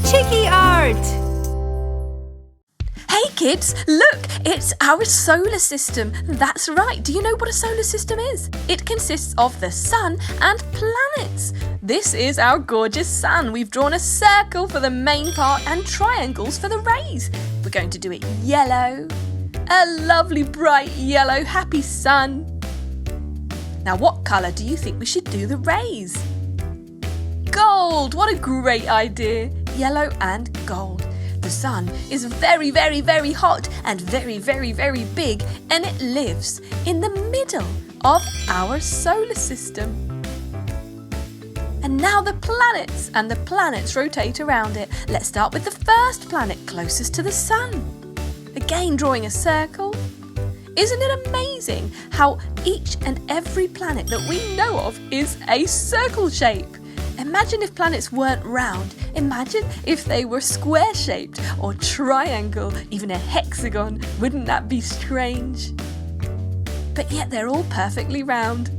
Chiki Art! Hey kids, look, it's our solar system. That's right, do you know what a solar system is? It consists of the sun and planets. This is our gorgeous sun. We've drawn a circle for the main part and triangles for the rays. We're going to do it yellow. A lovely bright yellow happy sun. Now what colour do you think we should do the rays? Gold! What a great idea! Yellow and gold. The sun is very, very, very hot and very, very, very big, and it lives in the middle of our solar system. And now the planets, and the planets rotate around it. Let's start with the first planet closest to the sun. Again, drawing a circle. Isn't it amazing how each and every planet that we know of is a circle shape? Imagine if planets weren't round. Imagine if they were square-shaped or triangle, even a hexagon. Wouldn't that be strange? But yet they're all perfectly round.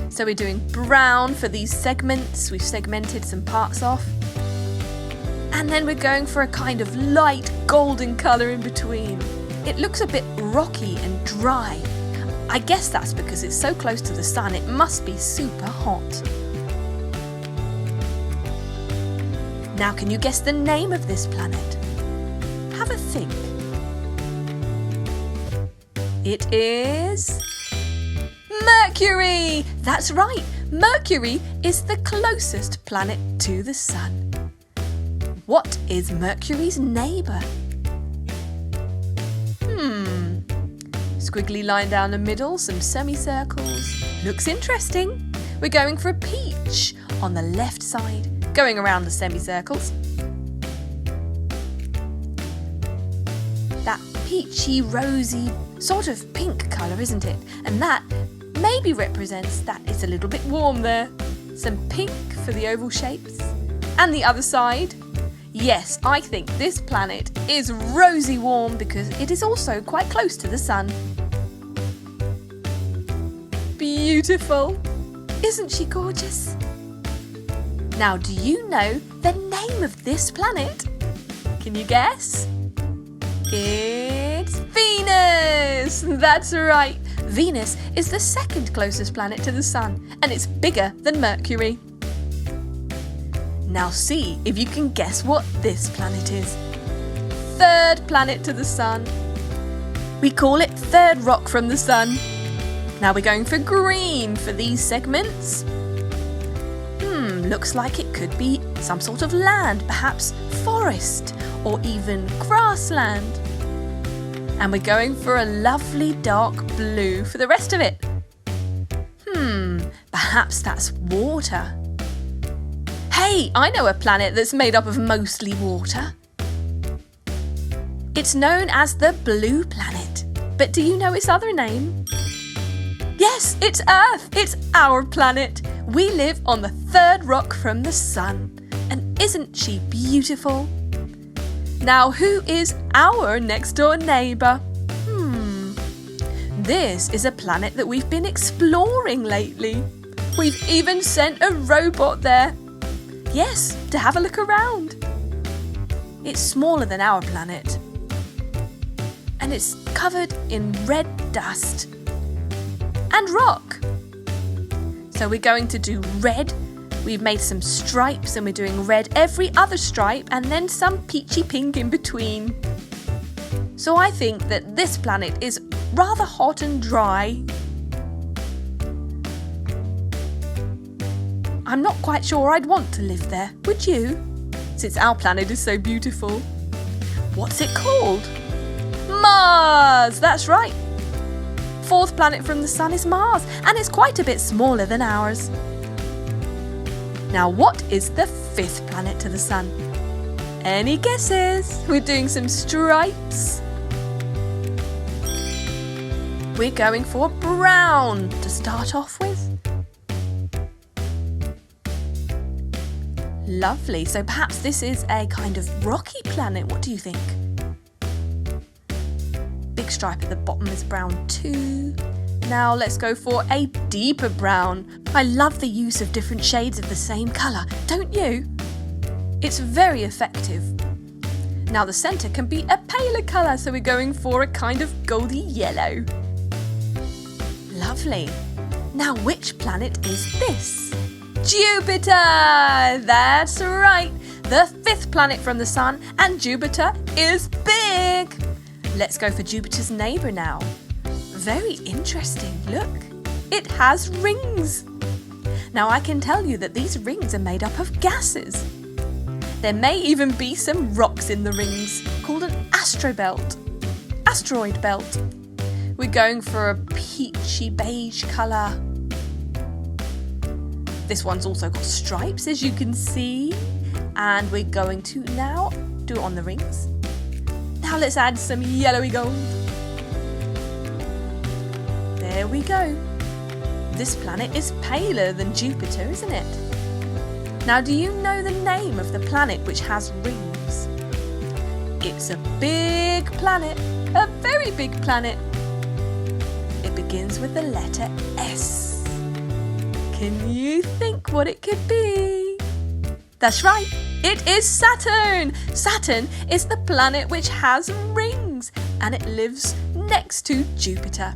So we're doing brown for these segments. We've segmented some parts off. And then we're going for a kind of light golden colour in between. It looks a bit rocky and dry. I guess that's because it's so close to the sun, it must be super hot. Now can you guess the name of this planet? Have a think. It is Mercury! That's right, Mercury is the closest planet to the sun. What is Mercury's neighbour? Squiggly line down the middle, some semicircles. Looks interesting. We're going for a peach on the left side, going around the semicircles. That peachy, rosy, sort of pink colour, isn't it? And that maybe represents that it's a little bit warm there. Some pink for the oval shapes. And the other side. Yes, I think this planet is rosy warm because it is also quite close to the sun. Beautiful! Isn't she gorgeous? Now, do you know the name of this planet? Can you guess? It's Venus! That's right! Venus is the second closest planet to the sun, and it's bigger than Mercury. Now see if you can guess what this planet is. Third planet to the sun. We call it third rock from the sun. Now we're going for green for these segments. Looks like it could be some sort of land, perhaps forest or even grassland. And we're going for a lovely dark blue for the rest of it. Perhaps that's water. Hey, I know a planet that's made up of mostly water. It's known as the blue planet. But do you know its other name? Yes, it's Earth. It's our planet. We live on the third rock from the sun. And isn't she beautiful? Now, who is our next door neighbour? This is a planet that we've been exploring lately. We've even sent a robot there. Yes, to have a look around. It's smaller than our planet. And it's covered in red dust and rock. So we're going to do red. We've made some stripes and we're doing red every other stripe and then some peachy pink in between. So I think that this planet is rather hot and dry. I'm not quite sure I'd want to live there, would you? Since our planet is so beautiful. What's it called? Mars! That's right. Fourth planet from the sun is Mars, and it's quite a bit smaller than ours. Now, what is the fifth planet to the sun? Any guesses? We're doing some stripes. We're going for brown to start off with. Lovely, so perhaps this is a kind of rocky planet. What do you think? Big stripe at the bottom is brown too. Now let's go for a deeper brown. I love the use of different shades of the same colour, don't you? It's very effective. Now the centre can be a paler colour, so we're going for a kind of goldy yellow. Lovely. Now which planet is this? Jupiter! That's right. The 5th planet from the Sun, and Jupiter is big. Let's go for Jupiter's neighbour now. Very interesting, look. It has rings. Now I can tell you that these rings are made up of gases. There may even be some rocks in the rings, called an asteroid belt. We're going for a peachy beige colour. This one's also got stripes, as you can see. And we're going to now do it on the rings. Now let's add some yellowy gold. There we go. This planet is paler than Jupiter, isn't it? Now, do you know the name of the planet which has rings? It's a big planet, a very big planet. It begins with the letter S. Can you think what it could be? That's right, it is Saturn. Saturn is the planet which has rings, and it lives next to Jupiter.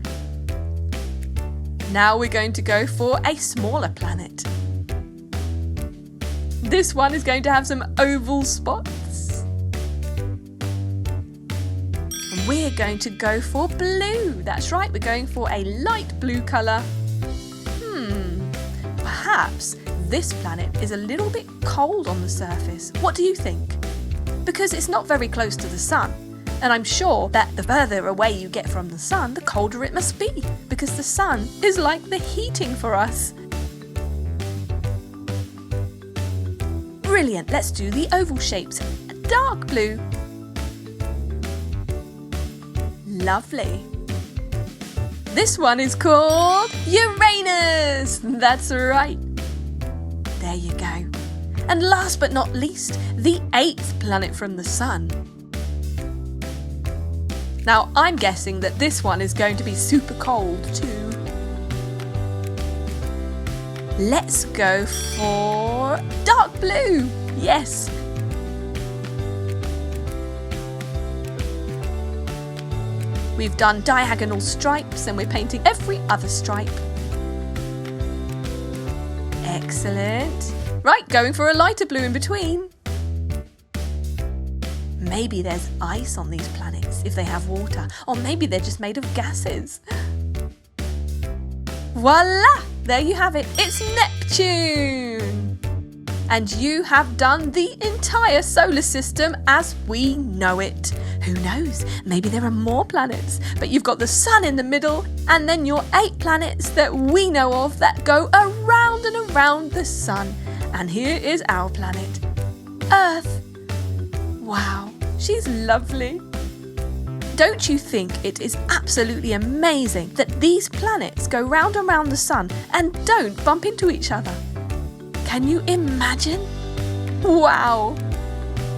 Now we're going to go for a smaller planet. This one is going to have some oval spots. And we're going to go for blue. That's right, we're going for a light blue colour. Perhaps this planet is a little bit cold on the surface. What do you think? Because it's not very close to the Sun. And I'm sure that the further away you get from the Sun, the colder it must be. Because the Sun is like the heating for us. Brilliant, let's do the oval shapes. A dark blue. Lovely. This one is called Uranus. That's right. There you go. And last but not least, the 8th planet from the Sun. Now, I'm guessing that this one is going to be super cold too. Let's go for dark blue. Yes. We've done diagonal stripes and we're painting every other stripe. Excellent. Right, going for a lighter blue in between. Maybe there's ice on these planets if they have water, or maybe they're just made of gases. Voila! There you have it. It's Neptune! And you have done the entire solar system as we know it. Who knows? Maybe there are more planets, but you've got the Sun in the middle, and then your 8 planets that we know of that go around and around the Sun. And here is our planet, Earth. Wow, she's lovely. Don't you think it is absolutely amazing that these planets go round and round the Sun and don't bump into each other? Can you imagine? Wow!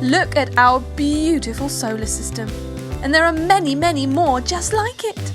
Look at our beautiful solar system. And there are many, many more just like it.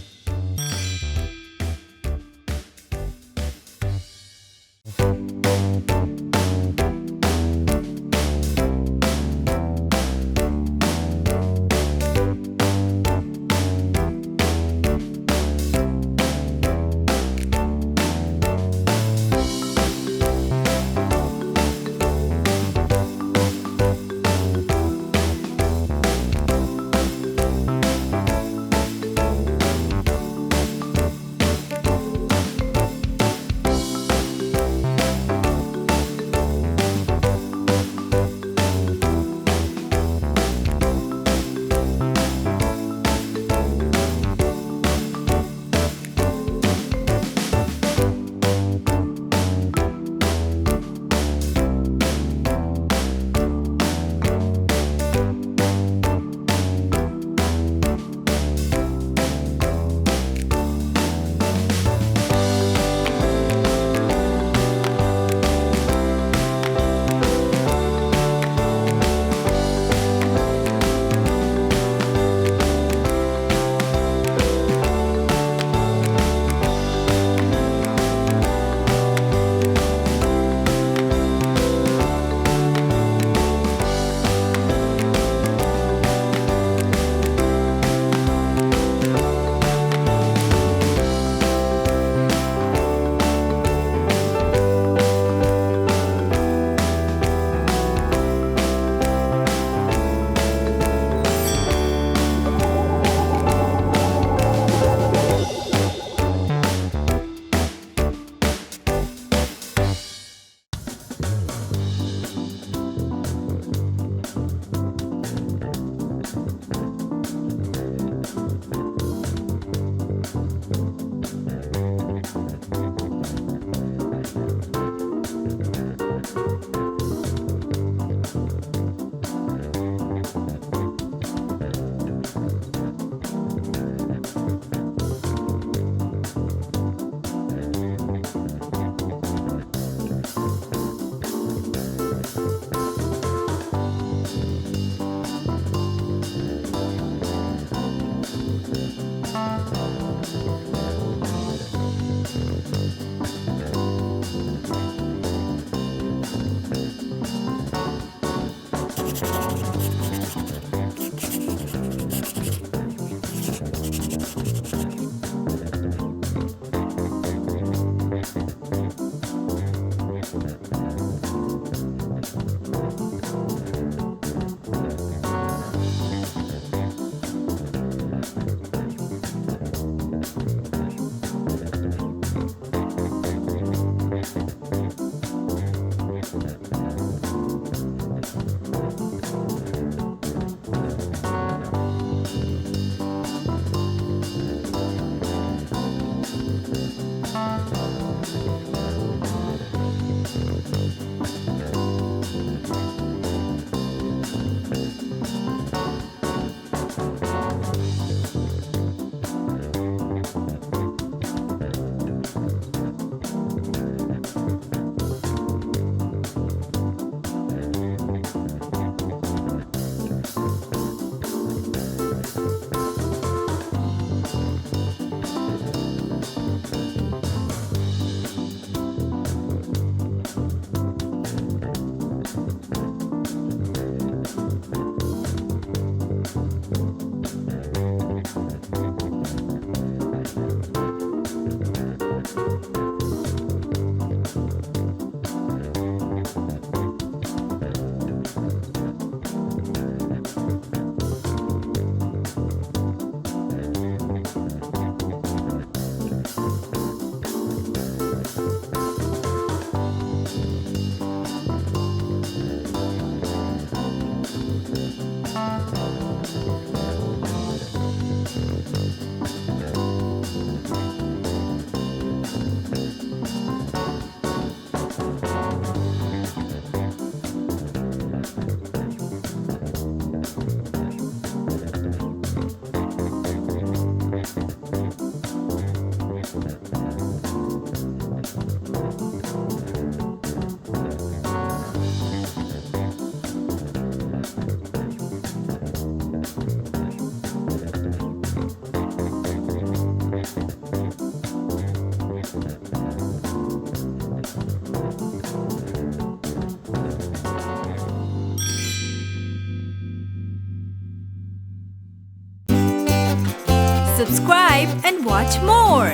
subscribe and watch more.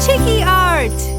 Chiki Art.